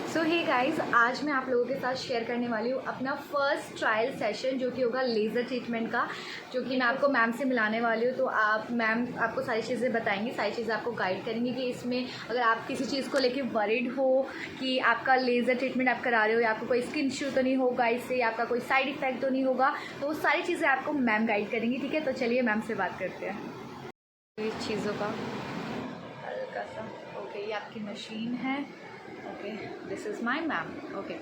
सो hey guys, आज मैं आप लोगों के साथ शेयर करने वाली हूँ अपना फर्स्ट ट्रायल सेशन जो कि होगा लेज़र ट्रीटमेंट का, जो कि मैं आपको मैम से मिलाने वाली हूँ। तो आप मैम आपको सारी चीज़ें बताएंगी, सारी चीज़ें आपको गाइड करेंगी कि इसमें अगर आप किसी चीज़ को लेके वरीड हो कि आपका लेज़र ट्रीटमेंट आप करा रहे हो या आपको कोई स्किन इशू तो नहीं होगा इससे, या आपका कोई साइड इफ़ेक्ट तो नहीं होगा, तो वो सारी चीज़ें आपको मैम गाइड करेंगी। ठीक है, तो चलिए मैम से बात करते हैं इस चीज़ों का हल्का सा। ओके, ये आपकी मशीन है। Okay, this is my ma'am. Okay,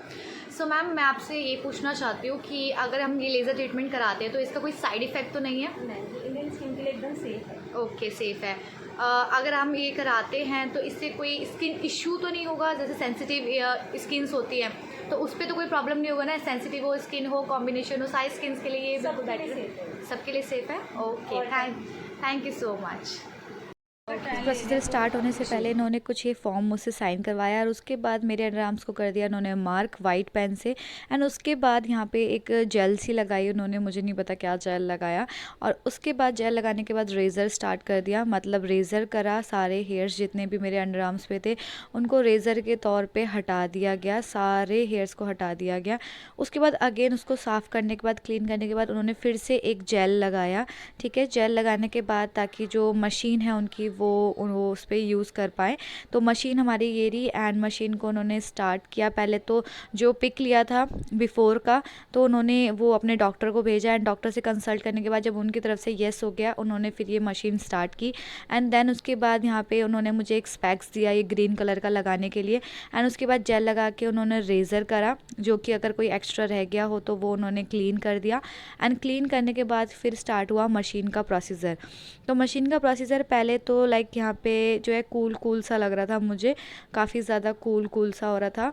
so ma'am मैं आपसे ये पूछना चाहती हूँ कि अगर हम ये लेज़र ट्रीटमेंट कराते हैं तो इसका कोई साइड इफ़ेक्ट तो नहीं है? नहीं, इंडियन स्किन के लिए एकदम सेफ है। ओके, सेफ़ है। अगर हम ये कराते हैं तो इससे कोई स्किन इशू तो नहीं होगा? जैसे सेंसिटिव स्किन्स होती हैं तो उस पर तो कोई प्रॉब्लम नहीं होगा ना? सेंसिटिव हो स्किन हो, कॉम्बिनेशन हो, सारी स्किन्स के लिए ये सबके लिए सेफ है। सबके लिए सेफ़ है। Okay, thank you so much. Procedure start होने से पहले इन्होंने कुछ ये फॉर्म मुझसे साइन करवाया और उसके बाद मेरे अंडर आर्म्स को कर दिया इन्होंने मार्क वाइट पेन से। एंड उसके बाद यहाँ पे एक जेल सी लगाई उन्होंने, मुझे नहीं पता क्या जेल लगाया। और उसके बाद जेल लगाने के बाद रेज़र स्टार्ट कर दिया, मतलब रेज़र करा। सारे हेयर्स जितने भी मेरे अंडर आर्म्स पे थे उनको रेज़र के तौर पर हटा दिया गया, सारे हेयर्स को हटा दिया गया। उसके बाद अगेन उसको साफ़ करने के बाद, क्लीन करने के बाद उन्होंने फिर से एक जेल लगाया। ठीक है, जेल लगाने के बाद ताकि जो मशीन है उनकी वो उस पर यूज़ कर पाए। तो मशीन हमारी ये रही एंड मशीन को उन्होंने स्टार्ट किया। पहले तो जो पिक लिया था बिफ़ोर का तो उन्होंने वो अपने डॉक्टर को भेजा एंड डॉक्टर से कंसल्ट करने के बाद जब उनकी तरफ से येस हो गया उन्होंने फिर ये मशीन स्टार्ट की। एंड देन उसके बाद यहाँ पे उन्होंने मुझे एक स्पेक्स दिया ये ग्रीन कलर का लगाने के लिए। एंड उसके बाद जेल लगा के उन्होंने रेज़र करा, जो कि अगर कोई एक्स्ट्रा रह गया हो तो वो उन्होंने क्लीन कर दिया। एंड क्लीन करने के बाद फिर स्टार्ट हुआ मशीन का प्रोसीजर। तो मशीन का प्रोसीजर पहले तो लाइक यहाँ पे जो है कूल सा लग रहा था मुझे, काफ़ी ज़्यादा कूल सा हो रहा था।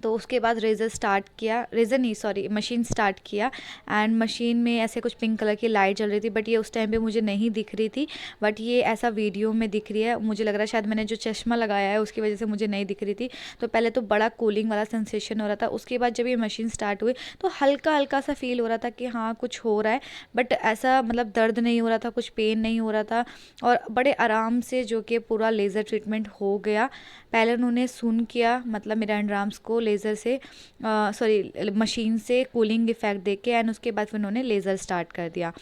तो उसके बाद रेज़र स्टार्ट किया, रेज़र नहीं सॉरी मशीन स्टार्ट किया। एंड मशीन में ऐसे कुछ पिंक कलर की लाइट जल रही थी, बट ये उस टाइम पे मुझे नहीं दिख रही थी, बट ये ऐसा वीडियो में दिख रही है। मुझे लग रहा है शायद मैंने जो चश्मा लगाया है उसकी वजह से मुझे नहीं दिख रही थी। तो पहले तो बड़ा कूलिंग वाला सेंसेशन हो रहा था। उसके बाद जब ये मशीन स्टार्ट हुई तो हल्का हल्का सा फील हो रहा था कि हाँ कुछ हो रहा है, बट ऐसा मतलब दर्द नहीं हो रहा था, कुछ पेन नहीं हो रहा था। और बड़े आराम से जो कि पूरा लेज़र ट्रीटमेंट हो गया। पहले उन्होंने सून किया, मतलब मेरे अंडर आर्म्स को लेज़र से सॉरी मशीन से कूलिंग इफ़ेक्ट दे के, एंड उसके बाद फिर उन्होंने लेज़र स्टार्ट कर दिया।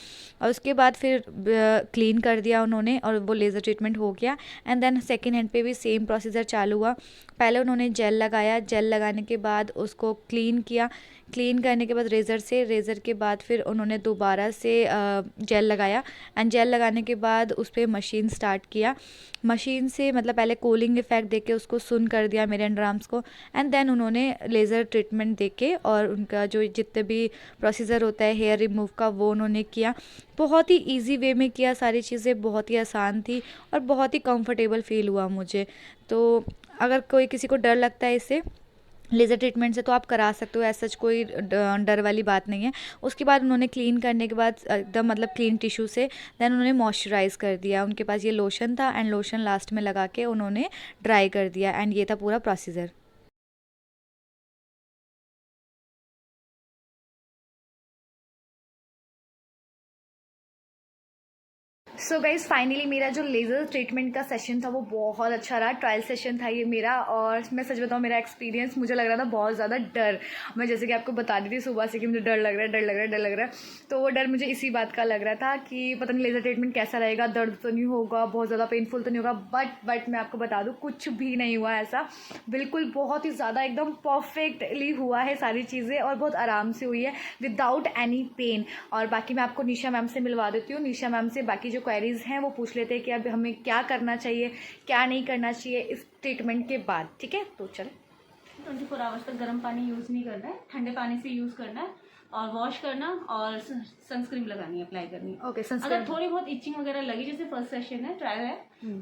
और उसके बाद फिर क्लीन कर दिया उन्होंने और वो लेज़र ट्रीटमेंट हो गया। एंड देन सेकेंड हैंड पे भी सेम प्रोसीजर चालू हुआ। पहले उन्होंने जेल लगाया, जेल लगाने के बाद उसको क्लीन किया, क्लीन करने के बाद रेज़र के बाद फिर उन्होंने दोबारा से जेल लगाया। एंड जेल लगाने के बाद उस पर मशीन स्टार्ट किया। मशीन से मतलब पहले कूलिंग इफ़ेक्ट देके उसको सुन कर दिया मेरे अंडर आर्म्स को। एंड देन उन्होंने लेज़र ट्रीटमेंट देके और उनका जो जितने भी प्रोसीजर होता है हेयर रिमूव का वो उन्होंने किया। बहुत ही इजी वे में किया, सारी चीज़ें बहुत ही आसान थी और बहुत ही कंफर्टेबल फील हुआ मुझे। तो अगर कोई किसी को डर लगता है इससे लेज़र ट्रीटमेंट से तो आप करा सकते हो, ऐसा कोई डर वाली बात नहीं है। उसके बाद उन्होंने क्लीन करने के बाद एकदम मतलब क्लीन टिश्यू से देन उन्होंने मॉइस्चराइज़ कर दिया। उनके पास ये लोशन था एंड लोशन लास्ट में लगा के उन्होंने ड्राई कर दिया। एंड ये था पूरा प्रोसीजर। सो गाइज़, फाइनली मेरा जो लेज़र ट्रीटमेंट का सेशन था वो बहुत अच्छा रहा। ट्रायल सेशन था ये मेरा, और मैं सच बताऊँ मेरा एक्सपीरियंस, मुझे लग रहा था बहुत ज़्यादा डर। मैं जैसे कि आपको बता दी थी सुबह से कि मुझे डर लग रहा है। तो वो डर मुझे इसी बात का लग रहा था कि पता नहीं लेज़र ट्रीटमेंट कैसा रहेगा, दर्द तो नहीं होगा, बहुत ज़्यादा पेनफुल तो नहीं होगा। बट मैं आपको बता दूँ कुछ भी नहीं हुआ ऐसा। बिल्कुल बहुत ही ज़्यादा एकदम परफेक्टली हुआ है सारी चीज़ें, और बहुत आराम से हुई है विदाउट एनी पेन। और बाकी मैं आपको निशा मैम से मिलवा देती हूँ। निशा मैम से बाकी जो क्वेरीज़ हैं वो पूछ लेते हैं कि अब हमें क्या करना चाहिए, क्या नहीं करना चाहिए इस ट्रीटमेंट के बाद। ठीक है, तो चल 24 आवर्स तक गर्म पानी यूज़ नहीं करना है, ठंडे पानी से यूज़ करना है और वॉश करना और सनस्क्रीन लगानी है, अप्लाई करनी है। ओके, अगर थोड़ी बहुत इचिंग वगैरह लगी, जैसे फर्स्ट सेशन है, ट्रायल है,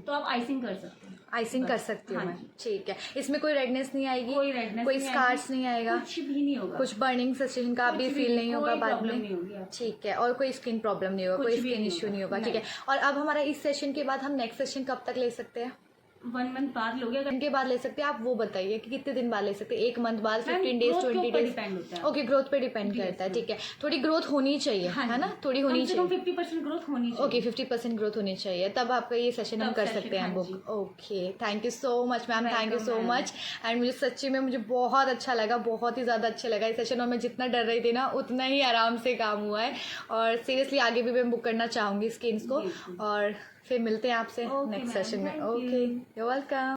तो आप आइसिंग कर सकते हैं। आइसिंग कर सकती हूँ हाँ मैं? जी। ठीक है, इसमें कोई रेडनेस नहीं आएगी? कोई रेडनेस कोई नहीं स्कार्स नहीं आएगा? कुछ भी नहीं होगा, कुछ बर्निंग सेंसेशन का भी फील नहीं होगा बाद प्रॉब्लम में? नहीं होगी आपको। ठीक है, और कोई स्किन प्रॉब्लम नहीं होगा, कोई कुछ भी स्किन नहीं इश्यू नहीं होगा, होगा? ठीक है। और अब हमारा इस सेशन के बाद हम नेक्स्ट सेशन कब तक ले सकते हैं? 1 मंथ बाद लोगे। अगर इनके बाद ले सकते हैं आप, वो बताइए कि कितने दिन बाद ले सकते हैं, 1 मंथ बाद, 15 डेज, growth के 20 ऊपर डेज? डिपेंड होता है। ओके, ग्रोथ पे डिपेंड करता है, ठीक है। थोड़ी ग्रोथ होनी चाहिए, हाँ है जी। ना, थोड़ी होनी कम से कम चाहिए। 50% ग्रोथ होनी चाहिए। ओके, 50% ग्रोथ होनी चाहिए, तब आपका ये सेशन हम तब कर session, सकते हैं हाँ बुक। जी। Okay, thank you so much ma'am, thank you Welcome, so ma'am। Much. And मुझे सच्ची में मुझे बहुत अच्छा लगा, बहुत ही ज़्यादा अच्छा लगा ये सेशन, और मैं जितना डर रही थी ना उतना ही आराम से काम हुआ है। और सीरियसली आगे भी मैं बुक करना चाहूँगी स्किन्स को, बिल्कुल। और फिर मिलते हैं आपसे Okay, नेक्स्ट ma'am, सेशन में। thank you। Okay, you welcome.